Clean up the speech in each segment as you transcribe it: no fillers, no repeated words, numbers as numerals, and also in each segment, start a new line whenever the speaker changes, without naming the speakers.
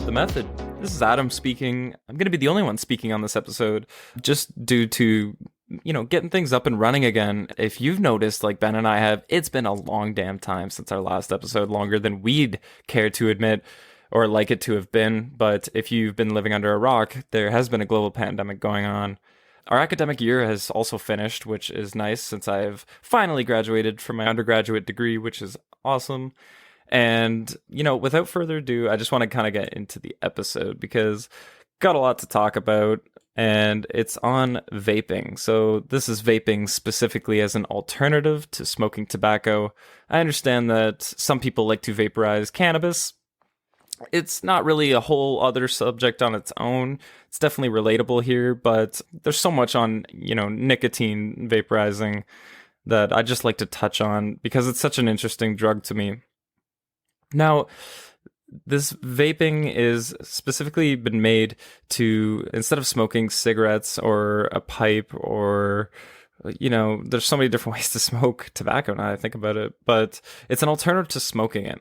of The Method. This is Adam speaking. I'm going to be the only one speaking on this episode, just due to, getting things up and running again. If you've noticed, like Ben and I have, it's been a long damn time since our last episode, longer than we'd care to admit or like it to have been. But if you've been living under a rock, there has been a global pandemic going on. Our academic year has also finished, which is nice since I've finally graduated from my undergraduate degree, which is awesome. And, without further ado, I just want to kind of get into the episode because got a lot to talk about, and it's on vaping. So this is vaping specifically as an alternative to smoking tobacco. I understand that some people like to vaporize cannabis. It's not really a whole other subject on its own. It's definitely relatable here, but there's so much on, nicotine vaporizing that I just like to touch on because it's such an interesting drug to me. Now, this vaping is specifically been made to, instead of smoking cigarettes or a pipe or, there's so many different ways to smoke tobacco now I think about it, but it's an alternative to smoking it.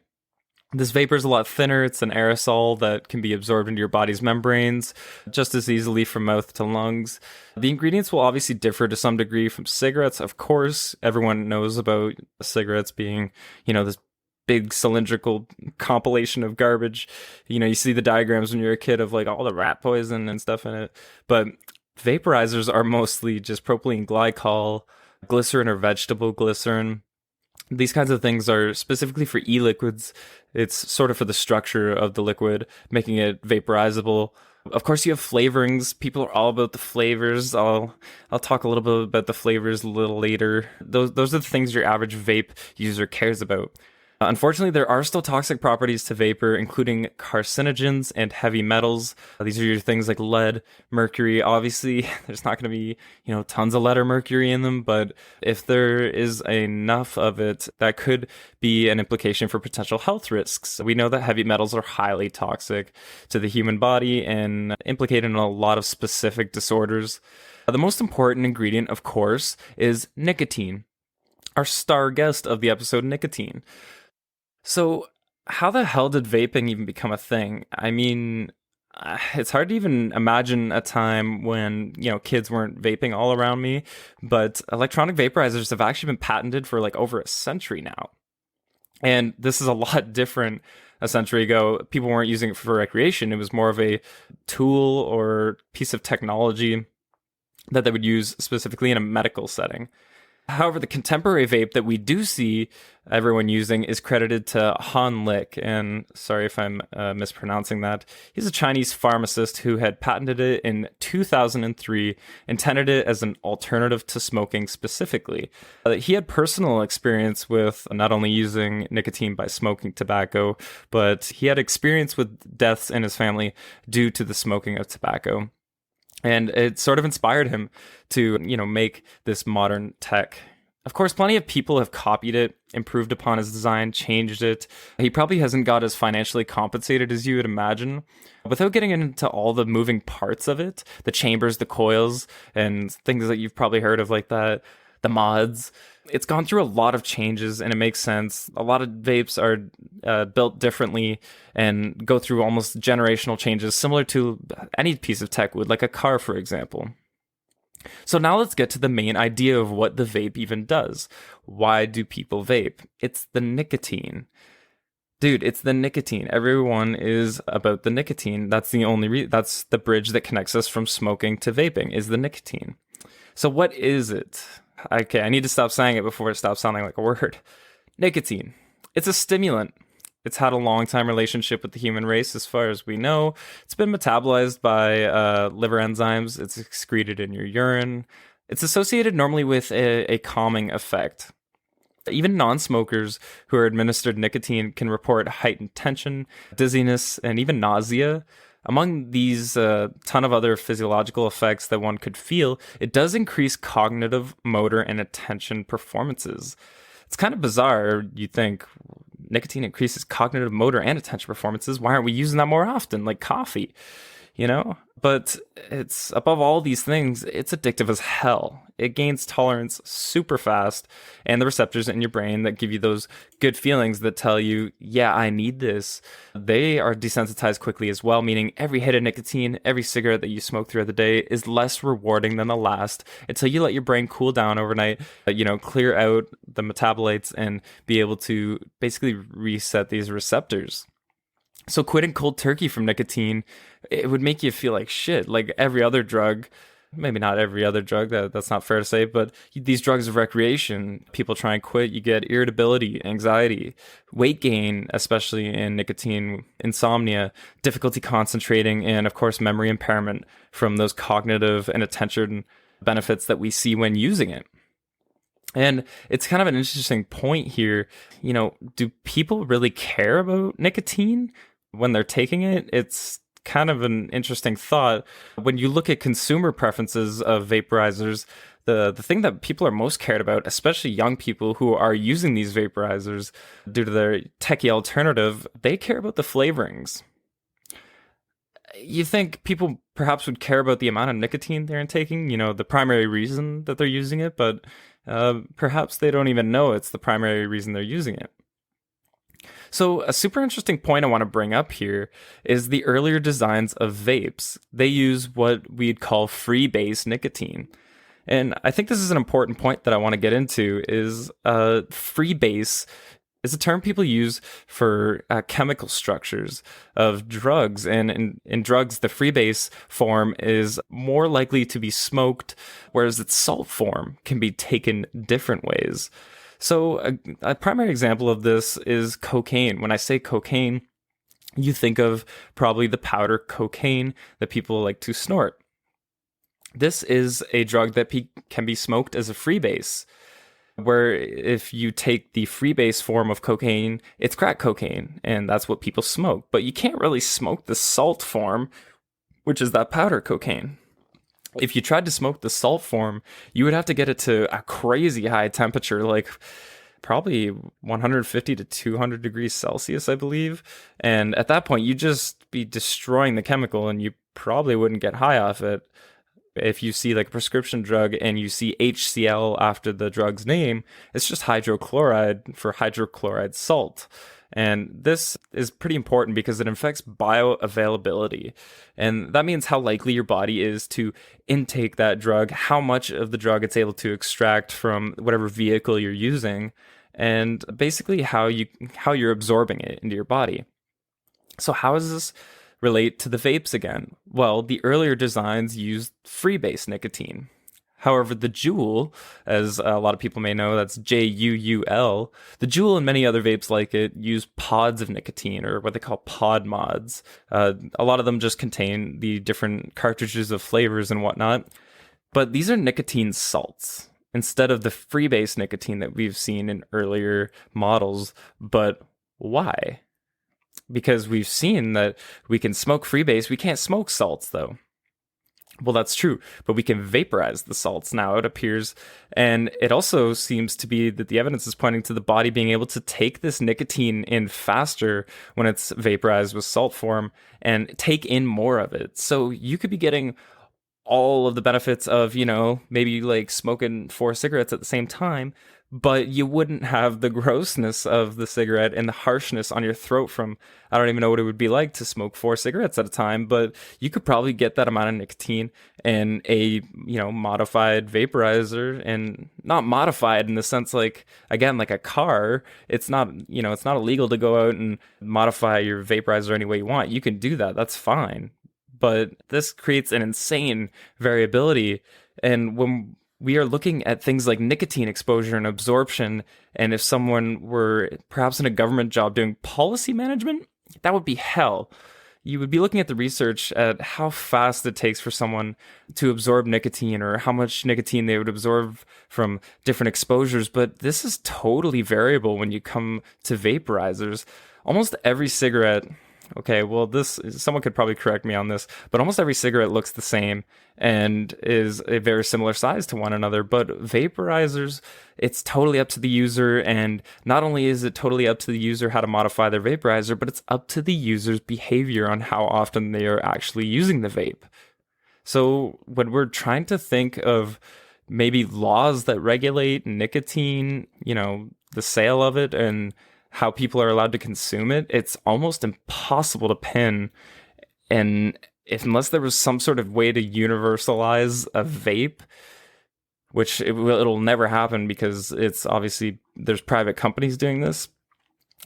This vapor is a lot thinner. It's an aerosol that can be absorbed into your body's membranes just as easily from mouth to lungs. The ingredients will obviously differ to some degree from cigarettes. Of course, everyone knows about cigarettes being, this big cylindrical compilation of garbage. You see the diagrams when you're a kid of like all the rat poison and stuff in it. But vaporizers are mostly just propylene glycol, glycerin or vegetable glycerin. These kinds of things are specifically for e-liquids. It's sort of for the structure of the liquid, making it vaporizable. Of course, you have flavorings. People are all about the flavors. I'll talk a little bit about the flavors a little later. Those are the things your average vape user cares about. Unfortunately, there are still toxic properties to vapor, including carcinogens and heavy metals. These are your things like lead, mercury. Obviously, there's not going to be, tons of lead or mercury in them, but if there is enough of it, that could be an implication for potential health risks. We know that heavy metals are highly toxic to the human body and implicated in a lot of specific disorders. The most important ingredient, of course, is nicotine. Our star guest of the episode, nicotine. So how the hell did vaping even become a thing? I mean, it's hard to even imagine a time when, kids weren't vaping all around me, but electronic vaporizers have actually been patented for like over a century now. And this is a lot different a century ago. People weren't using it for recreation. It was more of a tool or piece of technology that they would use specifically in a medical setting. However, the contemporary vape that we do see everyone using is credited to Han Lik, and sorry if I'm mispronouncing that. He's a Chinese pharmacist who had patented it in 2003, intended it as an alternative to smoking specifically. He had personal experience with not only using nicotine by smoking tobacco, but he had experience with deaths in his family due to the smoking of tobacco. And it sort of inspired him to, make this modern tech. Of course, plenty of people have copied it, improved upon his design, changed it. He probably hasn't got as financially compensated as you would imagine. Without getting into all the moving parts of it, the chambers, the coils, and things that you've probably heard of like that, the mods, it's gone through a lot of changes and it makes sense. A lot of vapes are built differently and go through almost generational changes similar to any piece of tech would, like a car, for example. So now let's get to the main idea of what the vape even does. Why do people vape? It's the nicotine. Dude, it's the nicotine. Everyone is about the nicotine. That's the that's the bridge that connects us from smoking to vaping, is the nicotine. So what is it? Okay, I need to stop saying it before it stops sounding like a word. Nicotine. It's a stimulant. It's had a long-time relationship with the human race as far as we know. It's been metabolized by liver enzymes. It's excreted in your urine. It's associated normally with a calming effect. Even non-smokers who are administered nicotine can report heightened tension, dizziness, and even nausea. Among these ton of other physiological effects that one could feel, it does increase cognitive, motor, and attention performances. It's kind of bizarre, you think. Nicotine increases cognitive, motor, and attention performances. Why aren't we using that more often, like coffee? you know? But it's above all these things, it's addictive as hell. It gains tolerance super fast, and the receptors in your brain that give you those good feelings that tell you, yeah, I need this, they are desensitized quickly as well, meaning every hit of nicotine, every cigarette that you smoke throughout the day is less rewarding than the last until you let your brain cool down overnight, clear out the metabolites and be able to basically reset these receptors. So quitting cold turkey from nicotine, it would make you feel like shit, like every other drug. Maybe not every other drug, that's not fair to say, but these drugs of recreation, people try and quit, you get irritability, anxiety, weight gain, especially in nicotine, insomnia, difficulty concentrating, and of course, memory impairment from those cognitive and attention benefits that we see when using it. And it's kind of an interesting point here. Do people really care about nicotine when they're taking it? It's kind of an interesting thought. When you look at consumer preferences of vaporizers, the thing that people are most cared about, especially young people who are using these vaporizers due to their techie alternative, they care about the flavorings. You think people perhaps would care about the amount of nicotine they're intaking, the primary reason that they're using it, but perhaps they don't even know it's the primary reason they're using it. So a super interesting point I want to bring up here is the earlier designs of vapes. They use what we'd call freebase nicotine. And I think this is an important point that I want to get into is freebase is a term people use for chemical structures of drugs. And in drugs, the freebase form is more likely to be smoked, whereas its salt form can be taken different ways. So a primary example of this is cocaine. When I say cocaine, you think of probably the powder cocaine that people like to snort. This is a drug that can be smoked as a freebase, where if you take the freebase form of cocaine, it's crack cocaine, and that's what people smoke. But you can't really smoke the salt form, which is that powder cocaine. If you tried to smoke the salt form, you would have to get it to a crazy high temperature, like probably 150 to 200 degrees Celsius, I believe. And at that point, you'd just be destroying the chemical, and you probably wouldn't get high off it. If you see like a prescription drug and you see HCl after the drug's name, it's just hydrochloride for hydrochloride salt. And this is pretty important because it affects bioavailability. And that means how likely your body is to intake that drug, how much of the drug it's able to extract from whatever vehicle you're using, and basically how you're absorbing it into your body. So how does this relate to the vapes again? Well, the earlier designs used freebase nicotine. However, the Juul, as a lot of people may know, that's Juul, the Juul and many other vapes like it use pods of nicotine, or what they call pod mods. A lot of them just contain the different cartridges of flavors and whatnot. But these are nicotine salts instead of the freebase nicotine that we've seen in earlier models. But why? Because we've seen that we can smoke freebase, we can't smoke salts though. Well, that's true, but we can vaporize the salts now, it appears. And it also seems to be that the evidence is pointing to the body being able to take this nicotine in faster when it's vaporized with salt form and take in more of it. So you could be getting all of the benefits of, maybe like smoking 4 cigarettes at the same time, but you wouldn't have the grossness of the cigarette and the harshness on your throat from, I don't even know what it would be like to smoke 4 cigarettes at a time, but you could probably get that amount of nicotine in a, modified vaporizer, and not modified in the sense like, again, like a car. It's not, it's not illegal to go out and modify your vaporizer any way you want. You can do that. That's fine. But this creates an insane variability. And when we are looking at things like nicotine exposure and absorption, and if someone were perhaps in a government job doing policy management, that would be hell. You would be looking at the research at how fast it takes for someone to absorb nicotine, or how much nicotine they would absorb from different exposures. But this is totally variable when you come to vaporizers. Almost every cigarette Okay, well, this someone could probably correct me on this, but almost every cigarette looks the same and is a very similar size to one another. But vaporizers, it's totally up to the user, and not only is it totally up to the user how to modify their vaporizer, but it's up to the user's behavior on how often they are actually using the vape. So when we're trying to think of maybe laws that regulate nicotine, the sale of it and how people are allowed to consume it, it's almost impossible to pin. And if unless there was some sort of way to universalize a vape, which it'll never happen because it's obviously there's private companies doing this.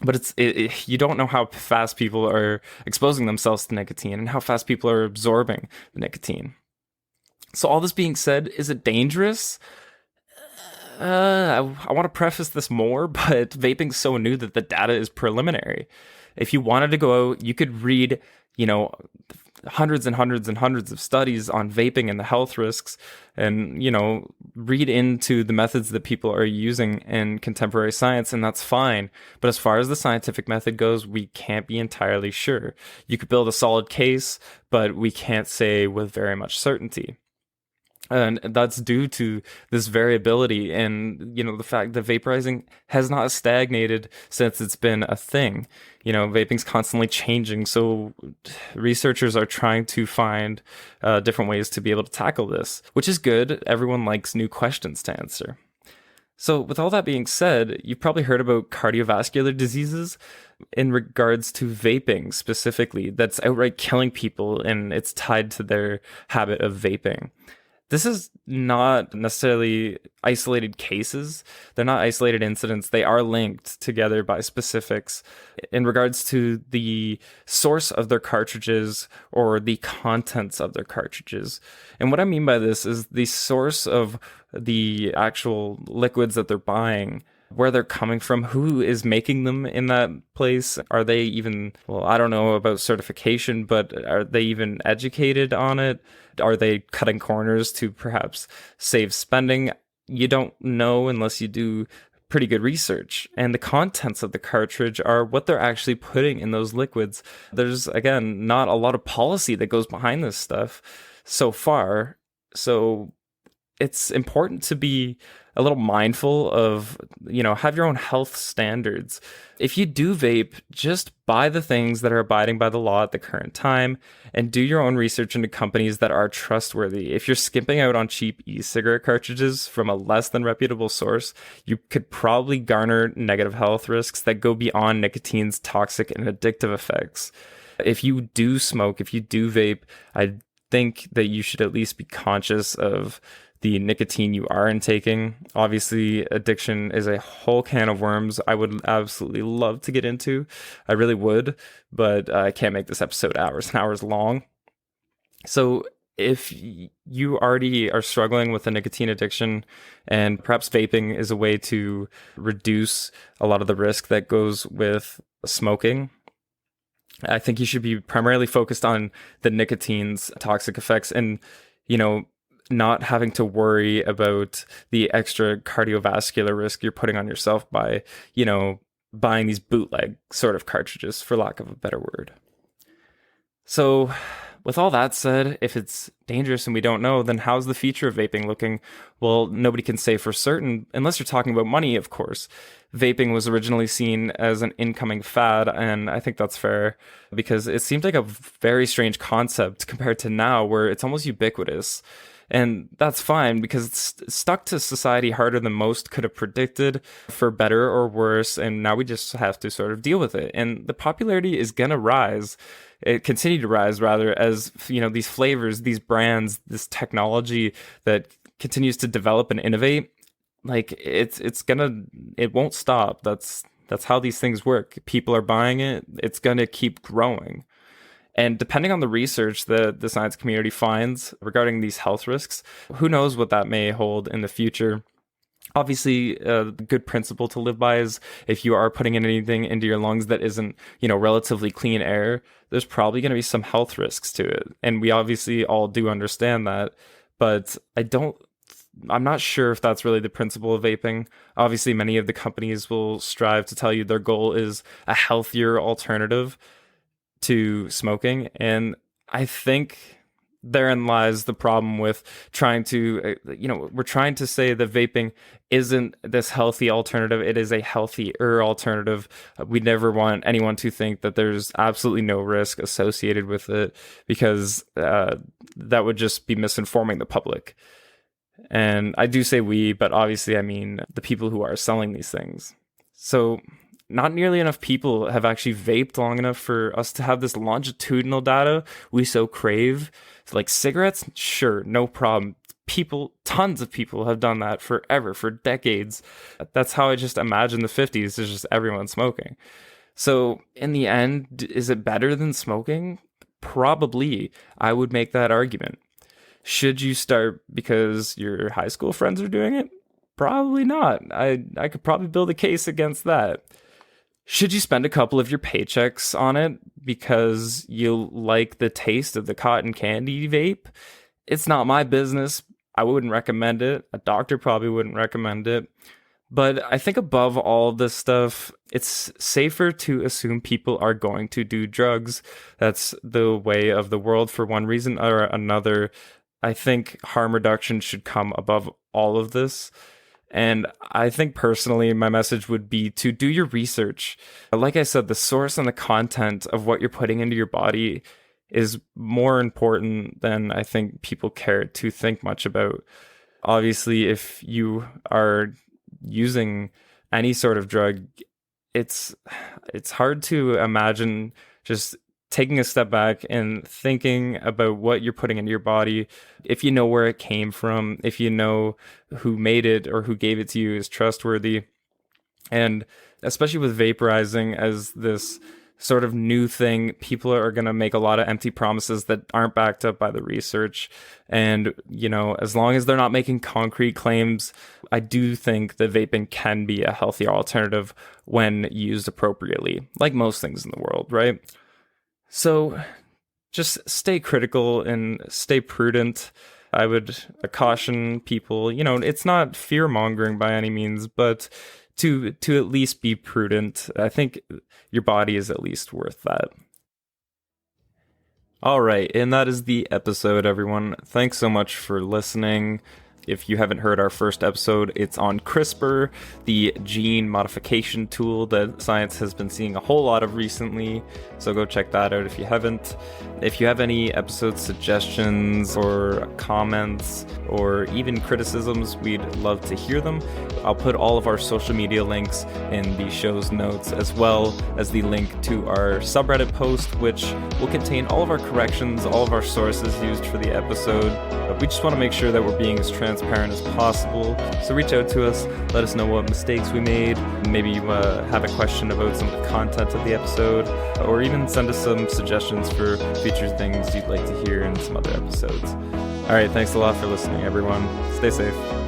But you don't know how fast people are exposing themselves to nicotine and how fast people are absorbing the nicotine. So all this being said, is it dangerous? I want to preface this more, but vaping's so new that the data is preliminary. If you wanted to go out, you could read, hundreds and hundreds and hundreds of studies on vaping and the health risks and, read into the methods that people are using in contemporary science, and that's fine. But as far as the scientific method goes, we can't be entirely sure. You could build a solid case, but we can't say with very much certainty. And that's due to this variability and, the fact that vaporizing has not stagnated since it's been a thing. Vaping's constantly changing. So researchers are trying to find different ways to be able to tackle this, which is good. Everyone likes new questions to answer. So with all that being said, you've probably heard about cardiovascular diseases in regards to vaping specifically, that's outright killing people, and it's tied to their habit of vaping. This is not necessarily isolated cases. They're not isolated incidents. They are linked together by specifics in regards to the source of their cartridges or the contents of their cartridges. And what I mean by this is the source of the actual liquids that they're buying, where they're coming from, who is making them in that place. Are they even, well, I don't know about certification, but are they even educated on it? Are they cutting corners to perhaps save spending? You don't know unless you do pretty good research. And the contents of the cartridge are what they're actually putting in those liquids. There's, again, not a lot of policy that goes behind this stuff so far. So it's important to be a little mindful of, have your own health standards. If you do vape, just buy the things that are abiding by the law at the current time and do your own research into companies that are trustworthy. If you're skimping out on cheap e-cigarette cartridges from a less than reputable source, you could probably garner negative health risks that go beyond nicotine's toxic and addictive effects. If you do smoke, if you do vape, I think that you should at least be conscious of the nicotine you are intaking. Obviously, addiction is a whole can of worms I would absolutely love to get into. I really would, but I can't make this episode hours and hours long. So if you already are struggling with a nicotine addiction and perhaps vaping is a way to reduce a lot of the risk that goes with smoking, I think you should be primarily focused on the nicotine's toxic effects and, not having to worry about the extra cardiovascular risk you're putting on yourself by, buying these bootleg sort of cartridges, for lack of a better word. So with all that said, if it's dangerous and we don't know, then how's the future of vaping looking? Well, nobody can say for certain, unless you're talking about money, of course. Vaping was originally seen as an incoming fad, and I think that's fair because it seemed like a very strange concept compared to now where it's almost ubiquitous. And that's fine because it's stuck to society harder than most could have predicted, for better or worse. And now we just have to sort of deal with it. And the popularity is going to rise. It continue to rise rather as, these flavors, these brands, this technology that continues to develop and innovate. Like it won't stop. That's how these things work. People are buying it. It's going to keep growing. And depending on the research that the science community finds regarding these health risks, who knows what that may hold in the future. Obviously, a good principle to live by is if you are putting in anything into your lungs that isn't, relatively clean air, there's probably going to be some health risks to it. And we obviously all do understand that. But I'm not sure if that's really the principle of vaping. Obviously, many of the companies will strive to tell you their goal is a healthier alternative. to smoking. And I think therein lies the problem with trying to, we're trying to say that vaping isn't this healthy alternative. It is a healthier alternative. We never want anyone to think that there's absolutely no risk associated with it, because that would just be misinforming the public. And I do say we, but obviously I mean the people who are selling these things. So not nearly enough people have actually vaped long enough for us to have this longitudinal data we so crave. Like cigarettes, sure, no problem. Tons of people have done that forever, for decades. That's how I just imagine the 50s, is just everyone smoking. So in the end, is it better than smoking? Probably. I would make that argument. Should you start because your high school friends are doing it? Probably not. I could probably build a case against that. Should you spend a couple of your paychecks on it because you like the taste of the cotton candy vape? It's not my business. I wouldn't recommend it. A doctor probably wouldn't recommend it. But I think above all this stuff, it's safer to assume people are going to do drugs. That's the way of the world for one reason or another. I think harm reduction should come above all of this. And I think personally, my message would be to do your research. Like I said, the source and the content of what you're putting into your body is more important than I think people care to think much about. Obviously, if you are using any sort of drug, it's hard to imagine just taking a step back and thinking about what you're putting into your body. If you know where it came from, if you know who made it or who gave it to you is trustworthy. And especially with vaporizing as this sort of new thing, people are going to make a lot of empty promises that aren't backed up by the research. And, as long as they're not making concrete claims, I do think that vaping can be a healthier alternative when used appropriately, like most things in the world, right? So just stay critical and stay prudent. I would caution people, it's not fear-mongering by any means, but to at least be prudent. I think your body is at least worth that. All right, and that is the episode, everyone. Thanks so much for listening. If you haven't heard our first episode, it's on CRISPR, the gene modification tool that science has been seeing a whole lot of recently. So go check that out if you haven't. If you have any episode suggestions or comments or even criticisms, we'd love to hear them. I'll put all of our social media links in the show's notes, as well as the link to our subreddit post, which will contain all of our corrections, all of our sources used for the episode. But we just want to make sure that we're being as transparent as possible. So reach out to us, let us know what mistakes we made. Maybe you have a question about some of the content of the episode, or even send us some suggestions for future things you'd like to hear in some other episodes. All right, thanks a lot for listening, everyone. Stay safe.